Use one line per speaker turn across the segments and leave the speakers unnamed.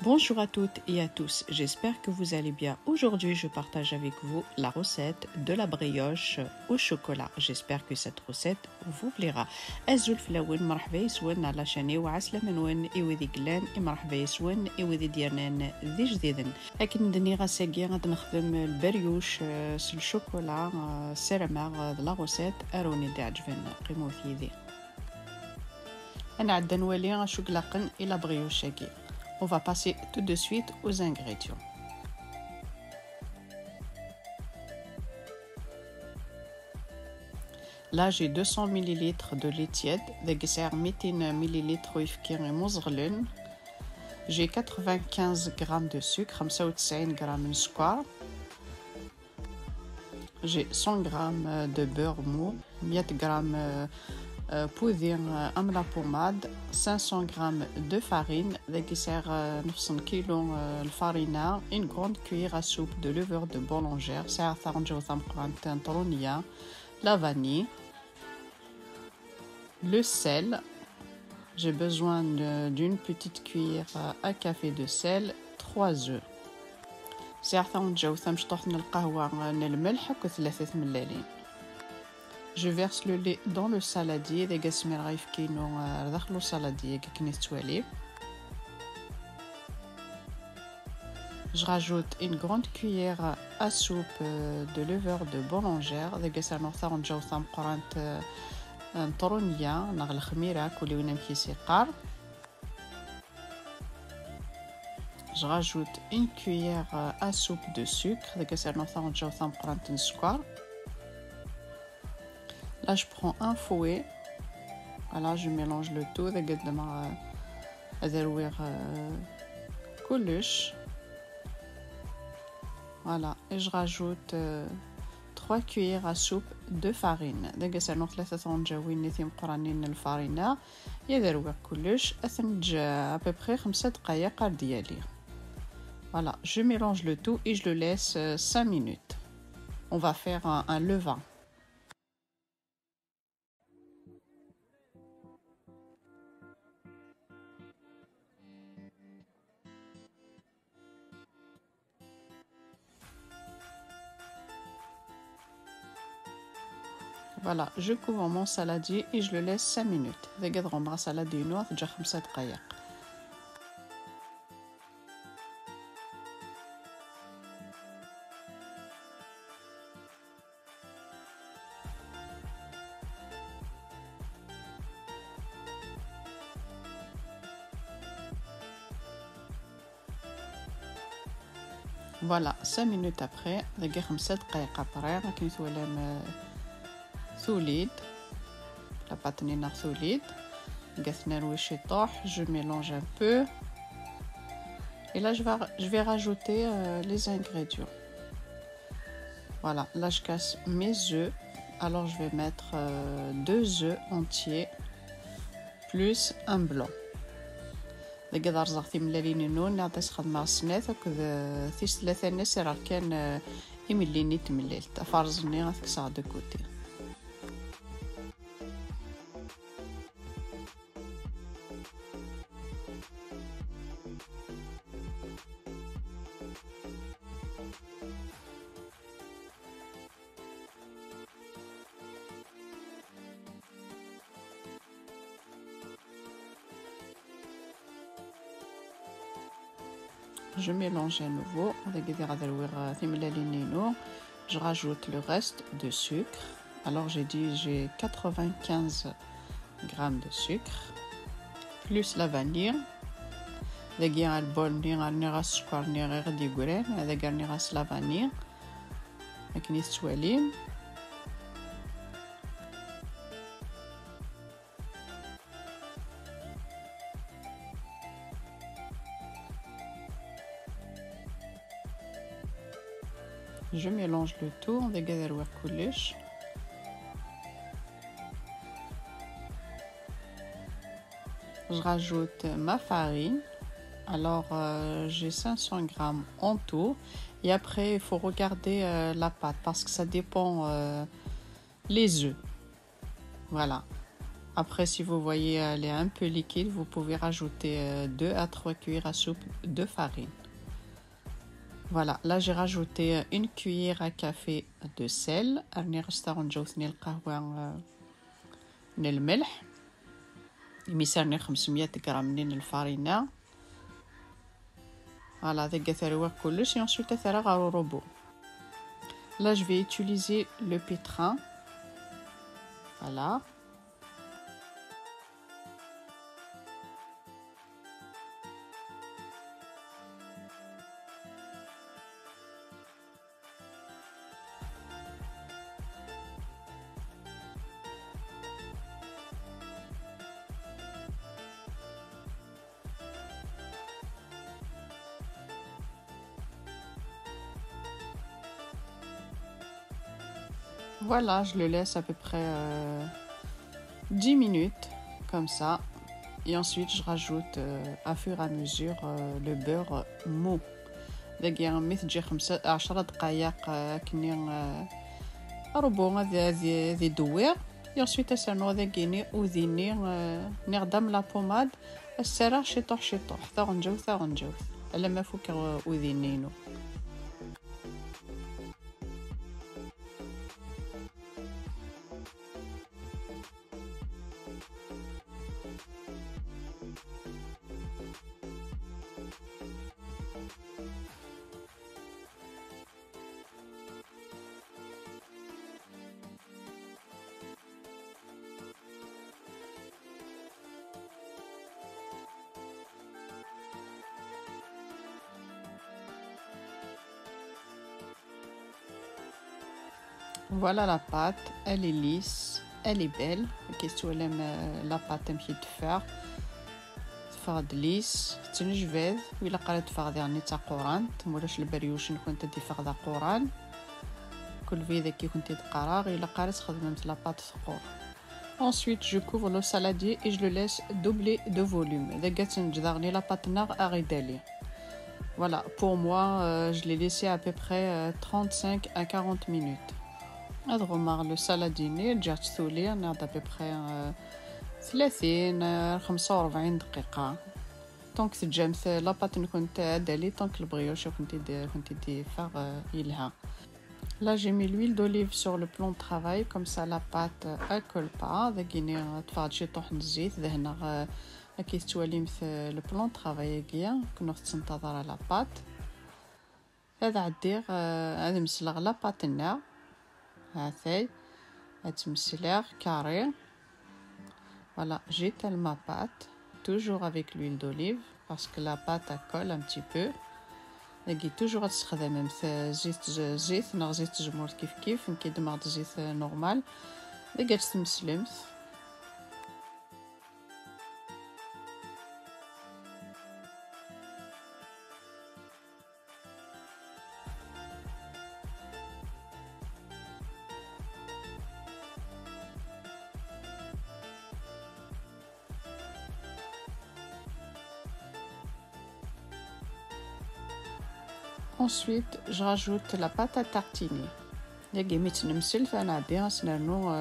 Bonjour à toutes et à tous, j'espère que vous allez bien. Aujourd'hui, je partage avec vous la recette de la brioche au chocolat. J'espère que cette recette vous plaira. أزول فلاون مرحبا يسون على شاني وعسلامة نون إوذي قلان مرحبا يسون إوذي ديالنا ذي جديدن. لكن دني غاساكي غادي نخدم البريوش الشوكولا سيراماغ لا recette أروني دي عجبن قيمو ثيذي. أنا عدا نولي شوكلاقن إلى بريوشاكي. On va passer tout de suite aux ingrédients. Là, j'ai 200 ml de lait tiède, 200 ml j'ai 95 g de sucre, 95 g de sucre, j'ai 100 g de beurre mou, 100 g poudre à la pommade, 500 g de farine, نفس كيلو الفارينة, une grande cuillère à soupe de levure de boulangère, la vanille, le sel, j'ai besoin d'une petite cuillère à café de sel, 3 œufs. Je verse le lait dans le saladier. Je rajoute une grande cuillère à soupe de levure de boulangère. Je rajoute une cuillère à soupe de sucre. Là, je prends un fouet. Voilà, je mélange le tout. Voilà, et je rajoute 3 cuillères à soupe de farine. À peu près 5 دقائق ديالي. Voilà, je mélange le tout et je le laisse 5 minutes. On va faire un levain. Voilà, je couvre mon saladier et je le laisse 5 minutes. Voilà, 5 minutes après, ثوليد la pâte nina ثوليد قثنا الوش يطوح. Je mélange un peu et là je vais rajouter les ingrédients. Voilà, là je casse mes œufs. Alors je vais mettre 2 œufs entiers plus un blanc. دقا رزقتي ملالين النون نعطيس خدمة السنات هكذا ثيس 3 ناس راه كان يمليني تمليلت افرزني غتكسع دو كوتي. Je mélange à nouveau. Je rajoute le reste de sucre. Alors j'ai dit j'ai 95 g de sucre plus la vanille. La vanille. Je mélange le tout. Je rajoute ma farine. Alors j'ai 500 g en tout. Et après il faut regarder la pâte parce que ça dépend les œufs. Voilà. Après, si vous voyez elle est un peu liquide, vous pouvez rajouter 2 à 3 cuillères à soupe de farine. Voilà, là j'ai rajouté une cuillère à café de sel. راني غشتا نجوثني القهوة من الملح. يميسرني 500 غرام من الفارينة. Voilà, ذاك ثروة كلش. Et ensuite ثرا غارو روبو. Là je vais utiliser le pétrin. Voilà. Voilà, je le laisse à peu près 10 minutes, comme ça. Et ensuite, je rajoute à fur et à mesure le beurre mou. دقيقة تجي 10 دقايق كني ربو ذي دوير. Et ensuite, أسرنو ذاكيني وذيني نخدم لا بوماد السرع شطوح ثغنجوث ألا ما فوك وذينينو. Voilà la pâte, elle est lisse, elle est belle. Question la pâte تمشي تفرد ليس تنجبد ولا قرات تفرد يعني تاع قران مولاش البريوش كنت تفرد قران كل في ذاك كنت تقرا الا قرات خدمت لا بâte ثقور. Ensuite je couvre le saladier et je le laisse doubler de volume. ذاك تنجدغني لا pâte نار اغيدالي. Voilà, pour moi je l'ai laissé à peu près 35 à 40 minutes. أضغمر لو سالاديني رجعت ثولي أنا à peu près 30 45 دقيقة. طونك تجمث لاباط كنت دالي طونك البغيوش كنت دي فار يلها. Là j'ai mis l'huile d'olive sur le plan de travail comme ça la pâte elle colle pas. ذاكيني تفرد شي طوح الزيت ذهنا كيف تولي مثل le plan de travail كيا كنا تنتظر على بات. هذا عدير هذا مسلغ لا باتنا هاثي هتمسلغ كاري. Voilà, j'étale ma pâte, toujours avec l'huile d'olive, parce que la pâte colle un petit peu. Et toujours تستخدم زيت نغ زيت جمور كيف نكيدمر زيت نورمال. دقا تمسلمت. Ensuite, je rajoute la pâte à tartiner. دقا ميت نمسل فأنا عدي غنسنانو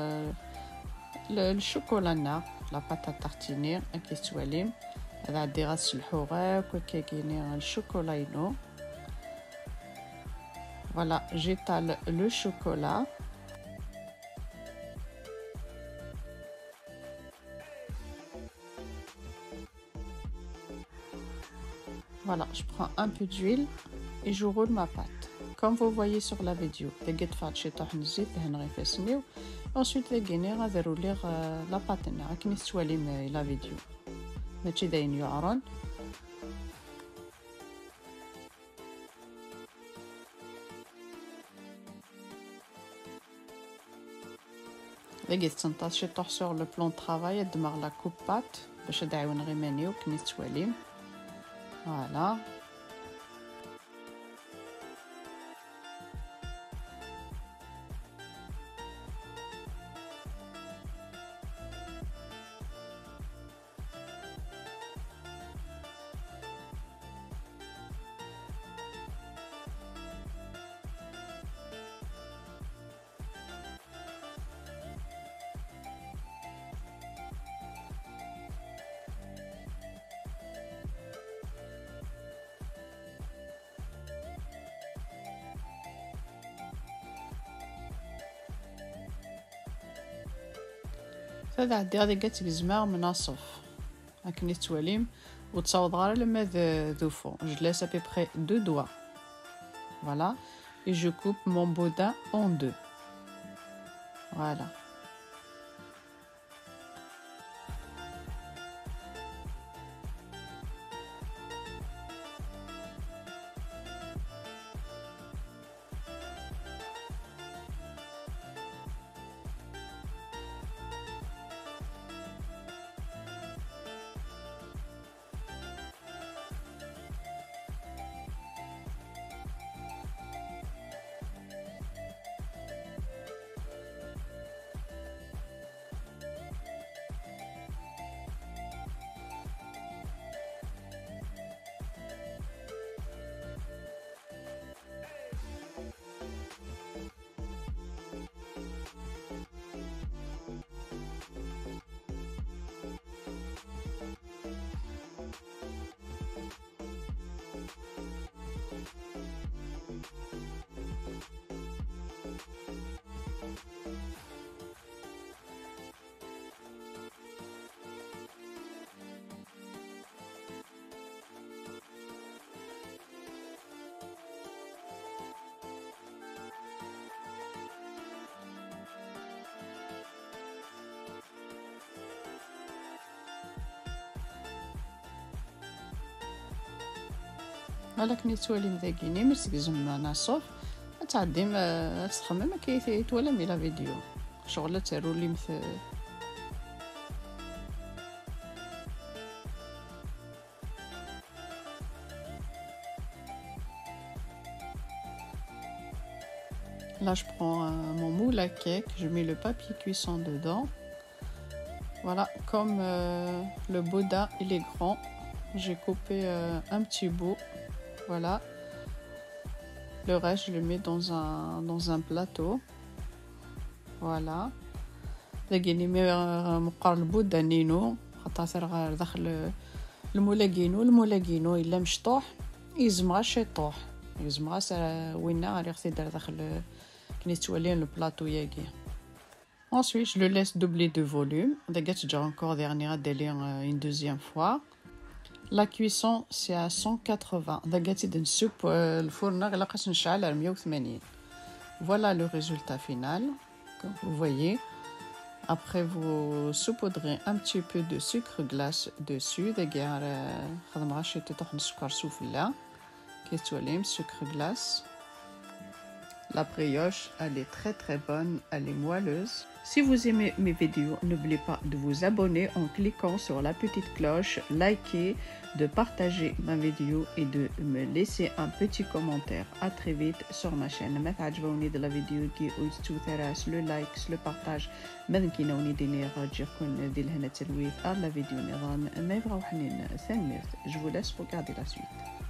الشوكولا la pâte à tartiner كيف تواليم. هذا عدي غنسلحو غاك وكاكيني الشوكولاينو. Voilà, j'étale le chocolat. Voilà, je prends un peu d'huile et je roule ma pâte. Comme vous voyez sur la vidéo. Ensuite, je rouler la pâte. La vidéo. sur le plan de travail de la coupe pâte. Voilà. هذا عندي غادي قات زمار مناصف هاكني تواليم وتصاوض غير لما ذو فون. Je laisse à peu près 2 doigts. Voilà. Et je coupe mon boudin en 2. Voilà. هلا كني تواليم ذاكيني مرسك زعما ناصف تعدي ما تخمم ما كيتوالى مي لا فيديو شغل تارو لي مثل Là, je prends mon moule à cake, je mets le papier cuisson dedans. Voilà, comme le boudin il est grand, j'ai coupé un petit bout. Voilà. Le reste, je le mets dans un plateau. Voilà. لقيني مقار البودا نينو خاطر غير داخل المولاقينو الا مشطوح يزمغا شيطوح يزمغا وينا غير يغسي دار داخل كني توالين البلاطو ياكي. Ensuite, je le laisse doubler de volume. Regarde, j'ai encore dernière délire une deuxième fois. La cuisson, c'est à 180. Regarde, dans soupe le fourneau, il a qu'à نشعل à 180. Voilà le résultat final. Comme vous voyez. Après, vous saupoudrez un petit peu de sucre glace dessus. Regarde, خدم غاشيتي طحن السكر سوفلا. كيتوليم sucre glace. La brioche, elle est très très bonne, elle est moelleuse. Si vous aimez mes vidéos, n'oubliez pas de vous abonner en cliquant sur la petite cloche, liker, de partager ma vidéo et de me laisser un petit commentaire. À très vite sur ma chaîne. ما تعجبوني de la vidéo qui وتثراس le like, le partage. ما كينوني ديني راجي كون دير هنا تلويث على la vidéo نظام ما يبغاو حنين 5 minutes. Je vous laisse regarder la suite.